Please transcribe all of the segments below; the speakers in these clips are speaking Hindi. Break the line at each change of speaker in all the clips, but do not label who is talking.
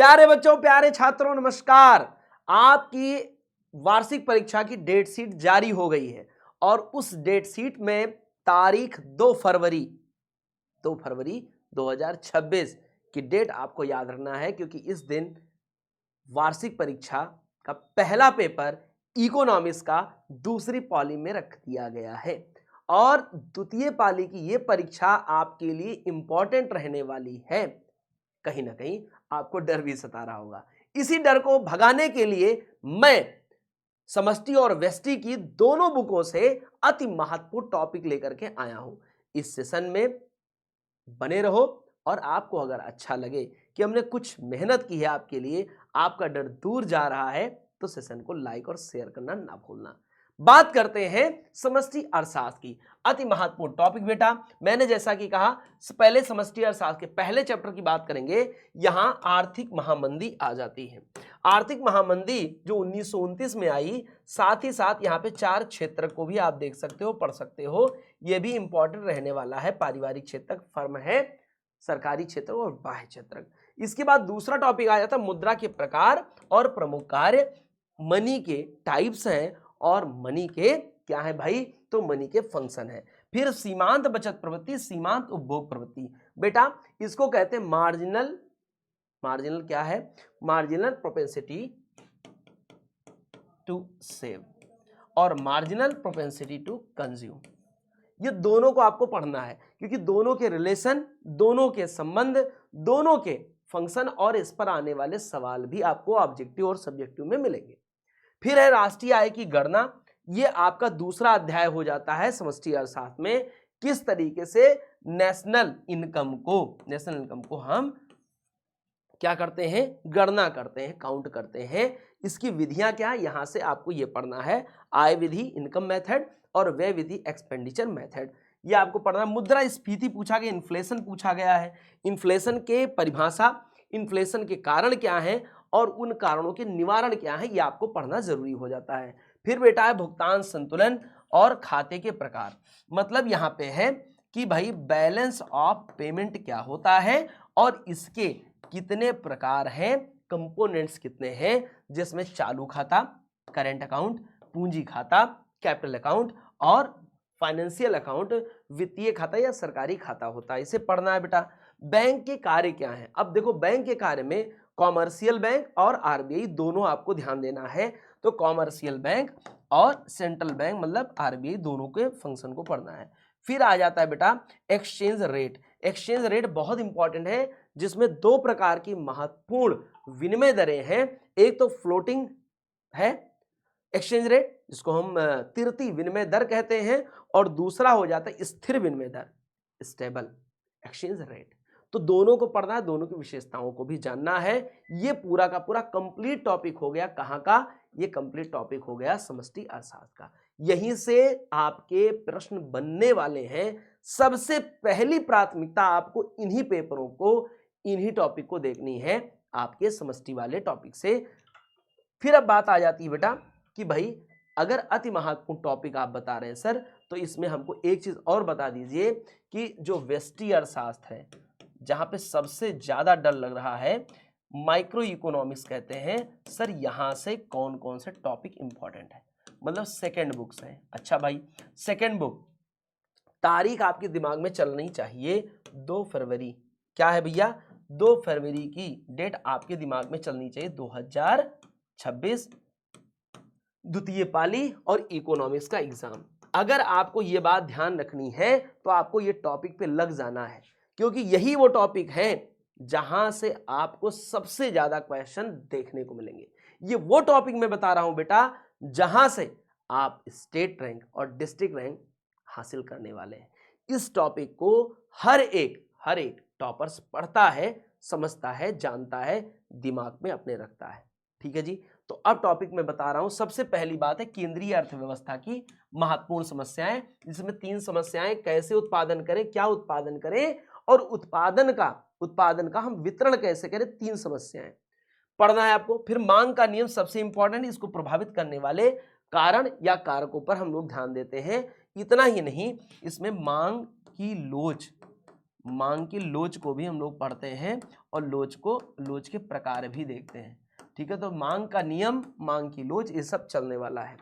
प्यारे बच्चों, प्यारे छात्रों, नमस्कार। आपकी वार्षिक परीक्षा की डेट शीट जारी हो गई है और उस डेट शीट में तारीख 2 फरवरी 2026 की डेट आपको याद रखना है, क्योंकि इस दिन वार्षिक परीक्षा का पहला पेपर इकोनॉमिक्स का दूसरी पाली में रख दिया गया है और द्वितीय पाली की यह परीक्षा आपके लिए इंपॉर्टेंट रहने वाली है। कहीं ना कहीं आपको डर भी सता रहा होगा। इसी डर को भगाने के लिए मैं समष्टि और व्यष्टि की दोनों बुकों से अति महत्वपूर्ण टॉपिक लेकर के आया हूं। इस सेशन में बने रहो और आपको अगर अच्छा लगे कि हमने कुछ मेहनत की है आपके लिए, आपका डर दूर जा रहा है, तो सेशन को लाइक और शेयर करना ना भूलना। बात करते हैं समष्टि अर्थशास्त्र की, अति महत्वपूर्ण टॉपिक बेटा। मैंने जैसा कि कहा, पहले समष्टि अर्थशास्त्र के पहले चैप्टर की बात करेंगे। यहां आर्थिक महामंदी आ जाती है। आर्थिक महामंदी जो 1929 में आई, साथ ही साथ यहां पे 4 क्षेत्र को भी आप देख सकते हो, पढ़ सकते हो। यह भी इंपॉर्टेंट रहने वाला है। पारिवारिक क्षेत्र, फर्म है, सरकारी क्षेत्र और बाह्य क्षेत्र। इसके बाद दूसरा टॉपिक आ जाता है मुद्रा के प्रकार और प्रमुख कार्य। मनी के टाइप्स हैं और मनी के क्या है भाई, तो मनी के फंक्शन है। फिर सीमांत बचत प्रवृत्ति, सीमांत उपभोग प्रवृत्ति। बेटा इसको कहते हैं मार्जिनल क्या है, मार्जिनल प्रोपेंसिटी टू सेव और मार्जिनल प्रोपेंसिटी टू कंज्यूम। ये दोनों को आपको पढ़ना है, क्योंकि दोनों के रिलेशन, दोनों के संबंध, दोनों के फंक्शन और इस पर आने वाले सवाल भी आपको ऑब्जेक्टिव और सब्जेक्टिव में मिलेंगे। फिर है राष्ट्रीय आय की गणना। ये आपका दूसरा अध्याय हो जाता है समष्टि अर्थशास्त्र में। किस तरीके से नेशनल इनकम को हम क्या करते हैं, गणना करते हैं, काउंट करते हैं। इसकी विधियां क्या है, यहां से आपको यह पढ़ना है। आय विधि इनकम मेथड और व्यय विधि एक्सपेंडिचर मेथड, ये आपको पढ़ना है। मुद्रा स्फीति पूछा गया, इन्फ्लेशन पूछा गया है। इन्फ्लेशन के परिभाषा, इन्फ्लेशन के कारण क्या है और उन कारणों के निवारण क्या है, ये आपको पढ़ना जरूरी हो जाता है। फिर बेटा है भुगतान संतुलन और खाते के प्रकार। मतलब यहां पे है कि भाई बैलेंस ऑफ पेमेंट क्या होता है और इसके कितने प्रकार हैं, कंपोनेंट्स कितने हैं, जिसमें चालू खाता, करेंट अकाउंट, पूंजी खाता, कैपिटल अकाउंट और फाइनेंशियल अकाउंट, वित्तीय खाता या सरकारी खाता होता है। इसे पढ़ना है बेटा। बैंक के कार्य क्या हैं। अब देखो, बैंक के कार्य में कॉमर्शियल बैंक और आरबीआई दोनों आपको ध्यान देना है। तो कॉमर्शियल बैंक और सेंट्रल बैंक मतलब आरबीआई, दोनों के फंक्शन को पढ़ना है। फिर आ जाता है बेटा एक्सचेंज रेट। एक्सचेंज रेट बहुत इंपॉर्टेंट है, जिसमें 2 प्रकार की महत्वपूर्ण विनिमय दरें हैं। एक तो फ्लोटिंग है एक्सचेंज रेट, जिसको हम तिरती विनिमय दर कहते हैं, और दूसरा हो जाता है स्थिर विनिमय दर, स्टेबल एक्सचेंज रेट। तो दोनों को पढ़ना है, दोनों की विशेषताओं को भी जानना है। ये पूरा का पूरा कंप्लीट टॉपिक हो गया। कहां का, ये कंप्लीट टॉपिक हो गया समष्टि अर्थशास्त्र का। यहीं से आपके प्रश्न बनने वाले हैं। सबसे पहली प्राथमिकता आपको इन्हीं पेपरों को, इन्हीं टॉपिक को देखनी है, आपके समष्टि वाले टॉपिक से। फिर अब बात आ जाती है बेटा कि भाई अगर अति महत्वपूर्ण टॉपिक आप बता रहे हैं सर, तो इसमें हमको एक चीज और बता दीजिए कि जो व्यष्टि अर्थशास्त्र है, जहां पे सबसे ज्यादा डर लग रहा है, माइक्रो इकोनॉमिक्स कहते हैं सर, यहां से कौन कौन से टॉपिक इंपॉर्टेंट है, मतलब सेकेंड बुक से। अच्छा भाई, सेकेंड बुक, तारीख आपके दिमाग में चलनी चाहिए 2 फरवरी। क्या है भैया, 2 फरवरी की डेट आपके दिमाग में चलनी चाहिए। 2026 द्वितीय पाली और इकोनॉमिक्स का एग्जाम। अगर आपको यह बात ध्यान रखनी है तो आपको यह टॉपिक पे लग जाना है, क्योंकि यही वो टॉपिक है जहां से आपको सबसे ज्यादा क्वेश्चन देखने को मिलेंगे। ये वो टॉपिक मैं बता रहा हूं बेटा, जहां से आप स्टेट रैंक और डिस्ट्रिक्ट रैंक हासिल करने वाले हैं। इस टॉपिक को हर एक टॉपर्स पढ़ता है, समझता है, जानता है, दिमाग में अपने रखता है। ठीक है जी। तो अब टॉपिक में बता रहा हूं। सबसे पहली बात है केंद्रीय अर्थव्यवस्था की महत्वपूर्ण समस्याएं, जिसमें 3 समस्याएं, कैसे उत्पादन करें, क्या उत्पादन करें और उत्पादन का हम वितरण कैसे करें, 3 समस्याएं पढ़ना है आपको। फिर मांग का नियम सबसे इंपॉर्टेंट, इसको प्रभावित करने वाले कारण या कारकों पर हम लोग ध्यान देते हैं। इतना ही नहीं, इसमें मांग की लोच मांग की लोच को भी हम लोग पढ़ते हैं और लोच के प्रकार भी देखते हैं। ठीक है, तो मांग का नियम, मांग की लोच, ये सब चलने वाला है।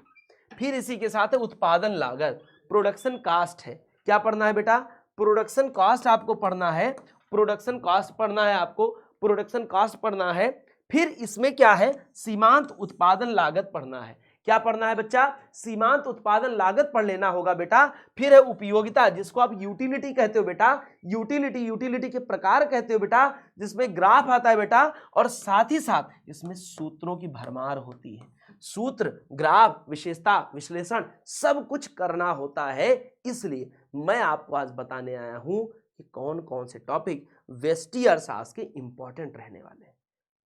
फिर इसी के साथ उत्पादन लागत, प्रोडक्शन कास्ट है। क्या पढ़ना है बेटा? प्रोडक्शन कॉस्ट आपको पढ़ना है, प्रोडक्शन कॉस्ट पढ़ना है आपको, प्रोडक्शन कॉस्ट पढ़ना है। फिर इसमें क्या है? सीमांत उत्पादन लागत पढ़ना है। क्या पढ़ना है बच्चा? सीमांत उत्पादन लागत पढ़ लेना होगा बेटा। फिर है उपयोगिता, जिसको आप यूटिलिटी कहते हो बेटा, यूटिलिटी के प्रकार कहते हो बेटा, जिसमें ग्राफ आता है बेटा, और साथ ही साथ इसमें सूत्रों की भरमार होती है। सूत्र, ग्राफ, विशेषता, विश्लेषण सब कुछ करना होता है। इसलिए मैं आपको आज बताने आया हूं कि कौन कौन से टॉपिक वेस्टी अर्थशास्त्र के इंपॉर्टेंट रहने वाले हैं।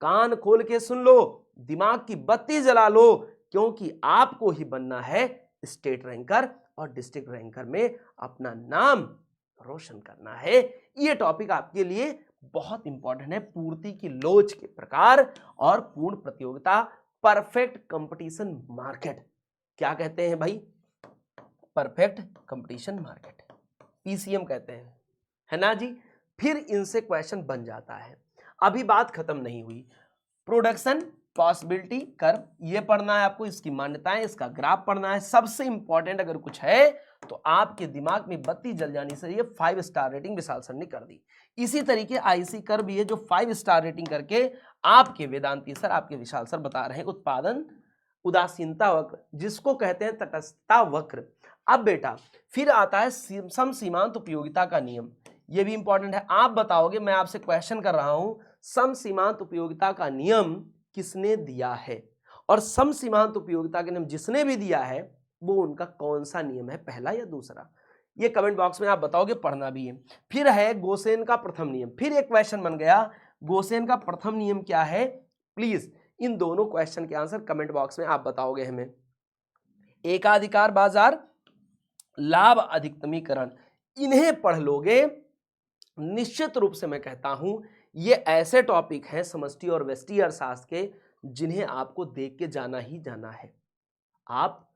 कान खोल के सुन लो, दिमाग की बत्ती जला लो, क्योंकि आपको ही बनना है स्टेट रैंकर और डिस्ट्रिक्ट रैंकर में अपना नाम रोशन करना है। ये टॉपिक आपके लिए बहुत इंपॉर्टेंट है। पूर्ति की लोच के प्रकार और पूर्ण प्रतियोगिता, परफेक्ट कंपटीशन मार्केट। क्या कहते हैं भाई? परफेक्ट कंपटीशन मार्केट, पीसीएम कहते हैं, है ना जी। फिर इनसे क्वेश्चन बन जाता है। अभी बात खत्म नहीं हुई। प्रोडक्शन पॉसिबिलिटी कर्व, ये पढ़ना है आपको, इसकी मान्यताएं, इसका ग्राफ पढ़ना है। सबसे इंपॉर्टेंट अगर कुछ है तो आपके दिमाग में बत्ती जल जानी चाहिए। 5 स्टार रेटिंग विशाल सर ने कर दी। इसी तरीके आईसी कर्व भी है जो 5 स्टार रेटिंग करके आपके वेदांती सर, आपके विशाल सर बता रहे हैं। उत्पादन उदासीनता वक्र, जिसको कहते हैं तटस्थता वक्र। अब बेटा फिर आता है सम सीमांत उपयोगिता का नियम, ये भी इंपॉर्टेंट है। आप बताओगे, मैं आपसे क्वेश्चन कर रहा हूं, सम सीमांत उपयोगिता का नियम किसने दिया है? और सम सीमांत उपयोगिता का नियम जिसने भी दिया है वो उनका कौन सा नियम है, पहला या दूसरा? ये कमेंट बॉक्स में आप बताओगे, पढ़ना भी है। फिर है गोसेन का प्रथम नियम। फिर एक क्वेश्चन बन गया, गोसेन का प्रथम नियम क्या है? प्लीज इन दोनों क्वेश्चन के आंसर कमेंट बॉक्स में आप बताओगे हमें। एकाधिकार बाजार, लाभ अधिकतमीकरण, इन्हें पढ़ लोगे निश्चित रूप से। मैं कहता हूं ये ऐसे टॉपिक हैं समष्टि और व्यष्टि अर्थशास्त्र के, जिन्हें आपको देख के जाना ही जाना है। आप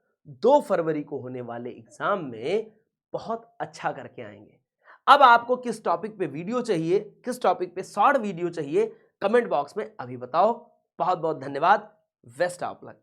2 फरवरी को होने वाले एग्जाम में बहुत अच्छा करके आएंगे। अब आपको किस टॉपिक पे वीडियो चाहिए, किस टॉपिक पे शॉर्ट वीडियो चाहिए, कमेंट बॉक्स में अभी बताओ। बहुत बहुत धन्यवाद। Best of luck.